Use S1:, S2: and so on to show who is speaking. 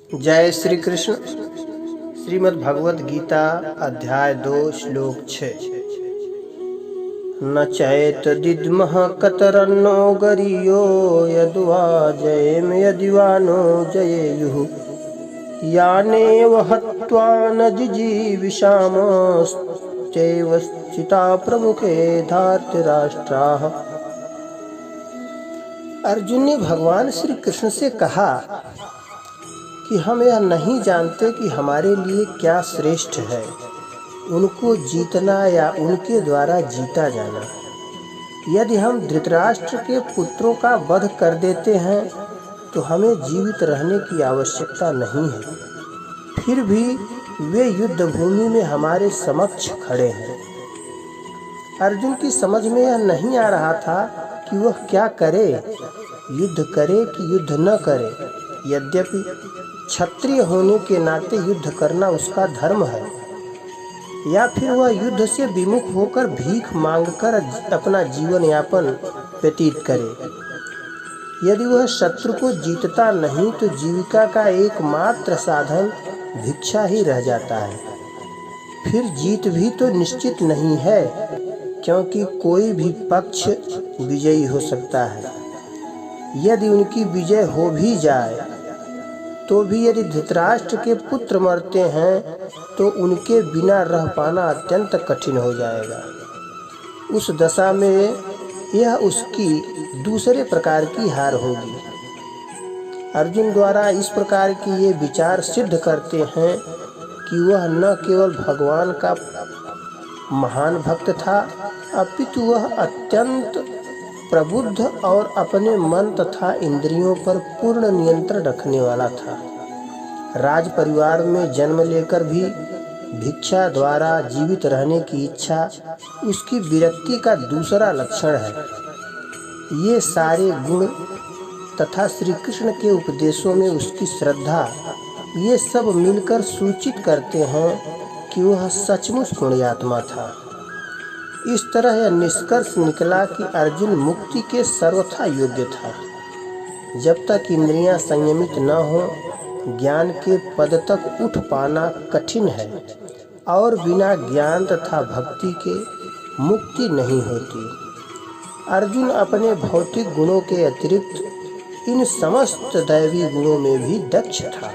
S1: जय श्री कृष्ण। श्रीमद् भगवद गीता अध्याय 2 श्लोक 6। न चैतदिद्मः कतरन्नो गरीयो यद्वा जयेम यदिवा नो जयेयुः यानेव हत्वा न जिजीविषामश्चैव स्थिता प्रमुखे धार्तराष्ट्राः। अर्जुन ने भगवान श्री कृष्ण से कहा कि हम यह नहीं जानते कि हमारे लिए क्या श्रेष्ठ है, उनको जीतना या उनके द्वारा जीता जाना। यदि हम धृतराष्ट्र के पुत्रों का वध कर देते हैं तो हमें जीवित रहने की आवश्यकता नहीं है। फिर भी वे युद्ध भूमि में हमारे समक्ष खड़े हैं। अर्जुन की समझ में यह नहीं आ रहा था कि वह क्या करे, युद्ध करे कि युद्ध न करे। यद्यपि क्षत्रिय होने के नाते युद्ध करना उसका धर्म है, या फिर वह युद्ध से विमुख होकर भीख मांगकर अपना जीवन यापन व्यतीत करे। यदि वह शत्रु को जीतता नहीं तो जीविका का एकमात्र साधन भिक्षा ही रह जाता है। फिर जीत भी तो निश्चित नहीं है, क्योंकि कोई भी पक्ष विजयी हो सकता है। यदि उनकी विजय हो भी जाए तो भी यदि धृतराष्ट्र के पुत्र मरते हैं तो उनके बिना रह पाना अत्यंत कठिन हो जाएगा। उस दशा में यह उसकी दूसरे प्रकार की हार होगी। अर्जुन द्वारा इस प्रकार की ये विचार सिद्ध करते हैं कि वह न केवल भगवान का महान भक्त था, अपितु वह अत्यंत प्रबुद्ध और अपने मन तथा इंद्रियों पर पूर्ण नियंत्रण रखने वाला था। राज परिवार में जन्म लेकर भी भिक्षा द्वारा जीवित रहने की इच्छा उसकी विरक्ति का दूसरा लक्षण है। ये सारे गुण तथा श्री कृष्ण के उपदेशों में उसकी श्रद्धा, ये सब मिलकर सूचित करते हैं कि वह सचमुच पुण्यात्मा था। इस तरह यह निष्कर्ष निकला कि अर्जुन मुक्ति के सर्वथा योग्य था। जब तक इंद्रियां संयमित न हो, ज्ञान के पद तक उठ पाना कठिन है और बिना ज्ञान तथा भक्ति के मुक्ति नहीं होती। अर्जुन अपने भौतिक गुणों के अतिरिक्त इन समस्त दैवी गुणों में भी दक्ष था।